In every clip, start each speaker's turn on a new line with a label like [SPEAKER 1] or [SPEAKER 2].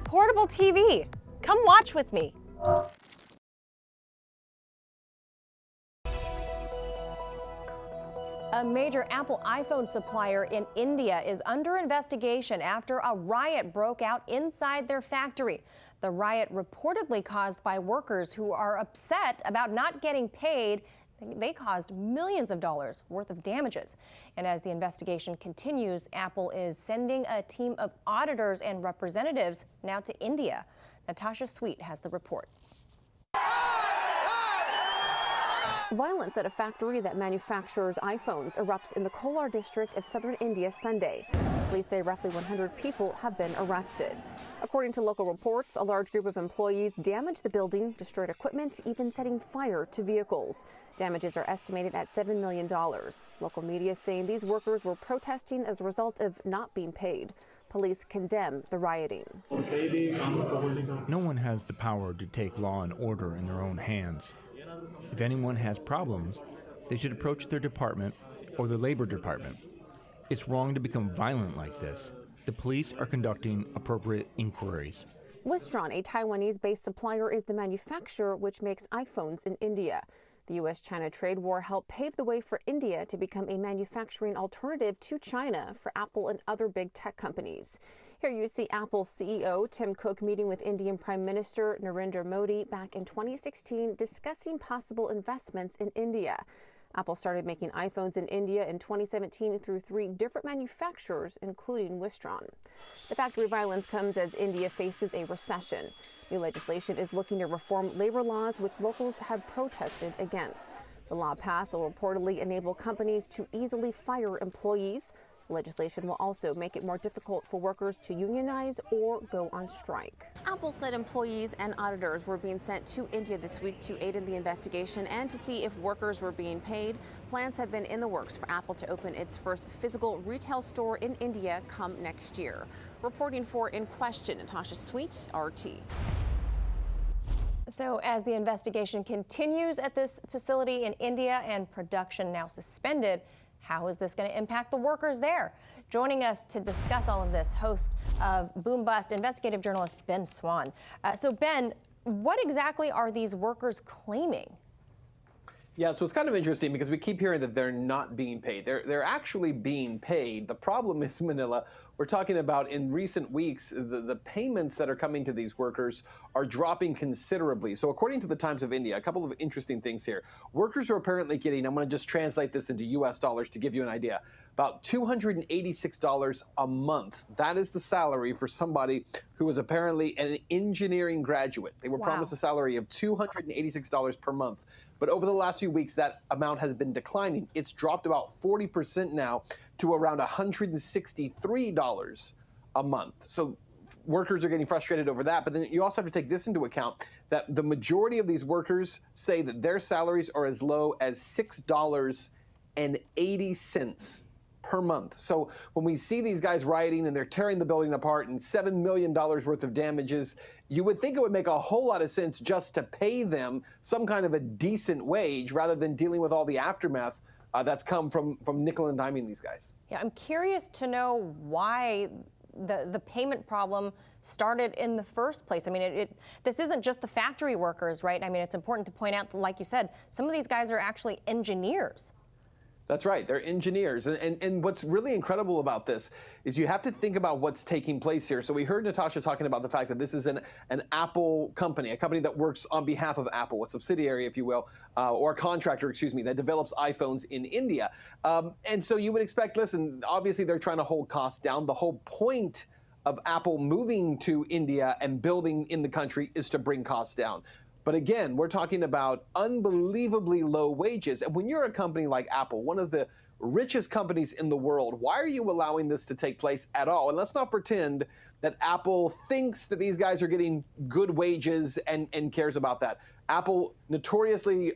[SPEAKER 1] Portable TV. Come watch with me. A major Apple iPhone supplier in India is under investigation after a riot broke out inside their factory. The riot reportedly caused by workers who are upset about not getting paid. They caused millions of dollars worth of damages. And as the investigation continues, Apple is sending a team of auditors and representatives now to India. Natasha Sweet has the report.
[SPEAKER 2] Violence at a factory that manufactures iPhones erupts in the Kolar district of southern India Sunday. Police say roughly 100 people have been arrested. According to local reports, a large group of employees damaged the building, destroyed equipment, even setting fire to vehicles. Damages are estimated at $7 million. Local media saying these workers were protesting as a result of not being paid. Police condemn the rioting.
[SPEAKER 3] No one has the power to take law and order in their own hands. If anyone has problems, they should approach their department or the labor department. It's wrong to become violent like this. The police are conducting appropriate inquiries.
[SPEAKER 2] Wistron, a Taiwanese-based supplier, is the manufacturer which makes iPhones in India. The U.S.-China trade war helped pave the way for India to become a manufacturing alternative to China for Apple and other big tech companies. Here you see Apple CEO Tim Cook meeting with Indian Prime Minister Narendra Modi back in 2016, discussing possible investments in India. Apple started making iPhones in India in 2017 through 3 different manufacturers, including Wistron. The factory violence comes as India faces a recession. New legislation is looking to reform labor laws, which locals have protested against. The law passed will reportedly enable companies to easily fire employees. The legislation will also make it more difficult for workers to unionize or go on strike. Apple said employees and auditors were being sent to India this week to aid in the investigation and to see if workers were being paid. Plans have been in the works for Apple to open its first physical retail store in India come next year. Reporting for In Question, Natasha Sweet, RT.
[SPEAKER 1] So as the investigation continues at this facility in India and production now suspended, how is this going to impact the workers there? Joining us to discuss all of this, host of Boom Bust, investigative journalist Ben Swan. So Ben, what exactly are these workers claiming?
[SPEAKER 4] Yeah, so it's kind of interesting because we keep hearing that they're not being paid. They're actually being paid. The problem is, Manila, we're talking about in recent weeks, the payments that are coming to these workers are dropping considerably. So according to the Times of India, a couple of interesting things here. Workers are apparently getting, I'm going to just translate this into US dollars to give you an idea, about $286 a month. That is the salary for somebody who is apparently an engineering graduate. They were promised a salary of $286 per month. But over the last few weeks, that amount has been declining. It's dropped about 40% now to around $163 a month. So workers are getting frustrated over that. But then you also have to take this into account, that the majority of these workers say that their salaries are as low as $6.80 per month. So when we see these guys rioting and they're tearing the building apart and $7 million worth of damages, you would think it would make a whole lot of sense just to pay them some kind of a decent wage rather than dealing with all the aftermath that's come from nickel and diming these guys.
[SPEAKER 1] Yeah, I'm curious to know why the payment problem started in the first place. I mean, this isn't just the factory workers, right? I mean, it's important to point out, like you said, some of these guys are actually engineers.
[SPEAKER 4] That's right. They're engineers. And what's really incredible about this is you have to think about what's taking place here. So we heard Natasha talking about the fact that this is an Apple company, a company that works on behalf of Apple, a subsidiary, if you will, or a contractor, excuse me, that develops iPhones in India. And so you would expect, listen, obviously they're trying to hold costs down. The whole point of Apple moving to India and building in the country is to bring costs down. But again, we're talking about unbelievably low wages. And when you're a company like Apple, one of the richest companies in the world, why are you allowing this to take place at all? And let's not pretend that Apple thinks that these guys are getting good wages and cares about that. Apple notoriously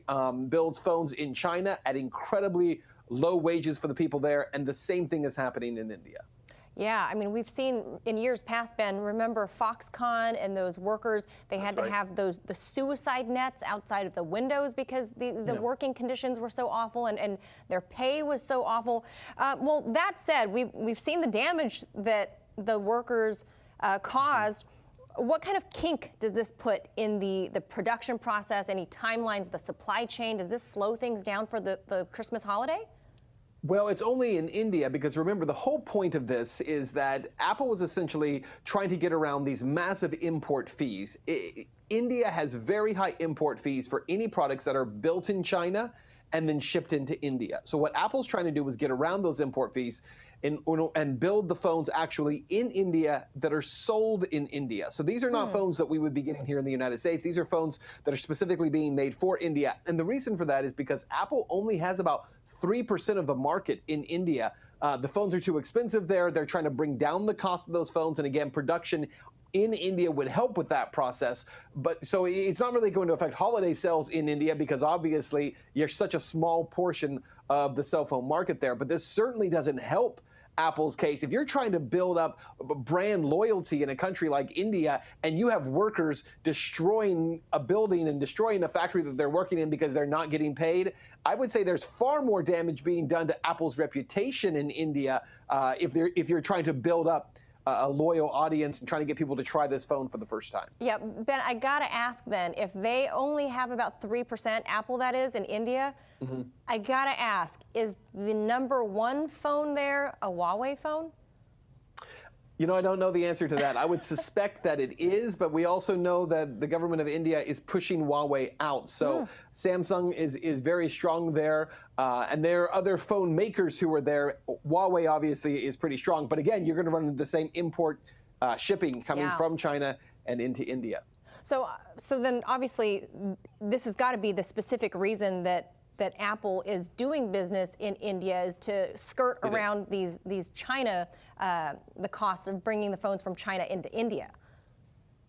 [SPEAKER 4] builds phones in China at incredibly low wages for the people there, and the same thing is happening in India.
[SPEAKER 1] Yeah, I mean, we've seen in years past, Ben, remember Foxconn and those workers, they had to have the suicide nets outside of the windows because the working conditions were so awful and their pay was so awful. Well, that said, we've seen the damage that the workers caused. What kind of kink does this put in the production process? Any timelines, the supply chain? Does this slow things down for the Christmas holiday?
[SPEAKER 4] Well, it's only in India because remember, the whole point of this is that Apple was essentially trying to get around these massive import fees. India has very high import fees for any products that are built in China and then shipped into India. So what Apple's trying to do is get around those import fees and build the phones actually in India that are sold in India. So these are not phones that we would be getting here in the United States. These are phones that are specifically being made for India. And the reason for that is because Apple only has about 3% of the market in India. The phones are too expensive there. They're trying to bring down the cost of those phones. And again, production in India would help with that process. But so it's not really going to affect holiday sales in India because obviously you're such a small portion of the cell phone market there. But this certainly doesn't help Apple's case. If you're trying to build up brand loyalty in a country like India and you have workers destroying a building and destroying a factory that they're working in because they're not getting paid, I would say there's far more damage being done to Apple's reputation in India if you're trying to build up a loyal audience and trying to get people to try this phone for the first time.
[SPEAKER 1] Yeah, Ben, I gotta ask then, if they only have about 3%, Apple that is, in India, I gotta ask, is the #1 phone there a Huawei phone?
[SPEAKER 4] You know, I don't know the answer to that. I would suspect that it is, but we also know that the government of India is pushing Huawei out. So Samsung is very strong there, and there are other phone makers who are there. Huawei obviously is pretty strong, but again, you're going to run into the same import shipping coming from China and into India.
[SPEAKER 1] So then obviously this has got to be the specific reason that Apple is doing business in India is to skirt around these China, the cost of bringing the phones from China into India.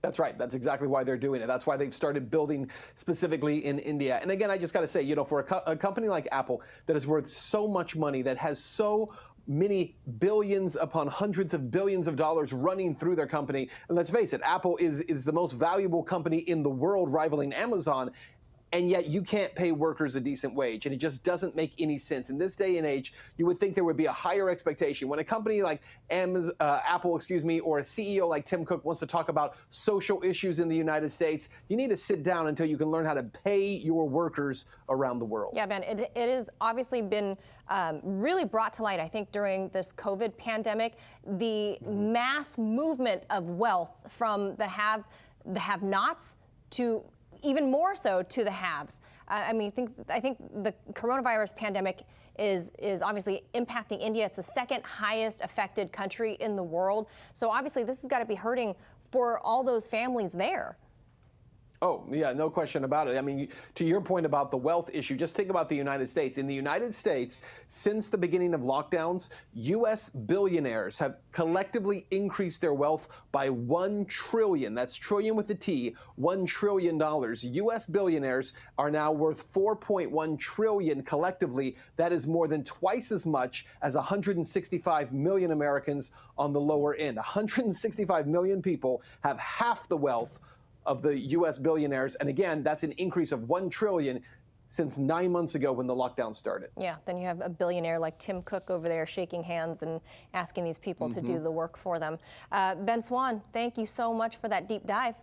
[SPEAKER 4] That's right. That's exactly why they're doing it. That's why they've started building specifically in India. And again, I just got to say, you know, for a company like Apple that is worth so much money, that has so many billions upon hundreds of billions of dollars running through their company, and let's face it, Apple is the most valuable company in the world, rivaling Amazon. And yet you can't pay workers a decent wage, and it just doesn't make any sense. In this day and age, you would think there would be a higher expectation. When a company like Apple, or a CEO like Tim Cook wants to talk about social issues in the United States, you need to sit down until you can learn how to pay your workers around the world.
[SPEAKER 1] Yeah, Ben, it has obviously been really brought to light, I think, during this COVID pandemic, the mass movement of wealth from the have-nots to even more so to the haves. I think the coronavirus pandemic is obviously impacting India. It's the second highest affected country in the world. So obviously this has got to be hurting for all those families there.
[SPEAKER 4] Oh, yeah, no question about it. I mean, to your point about the wealth issue, just think about the United States. In the United States, since the beginning of lockdowns, U.S. billionaires have collectively increased their wealth by $1 trillion. That's trillion with a T, $1 trillion. U.S. billionaires are now worth $4.1 trillion collectively. That is more than twice as much as 165 million Americans on the lower end. 165 million people have half the wealth of the U.S. billionaires. And again, that's an increase of $1 trillion since 9 months ago when the lockdown started.
[SPEAKER 1] Yeah, then you have a billionaire like Tim Cook over there shaking hands and asking these people to do the work for them. Ben Swann, thank you so much for that deep dive.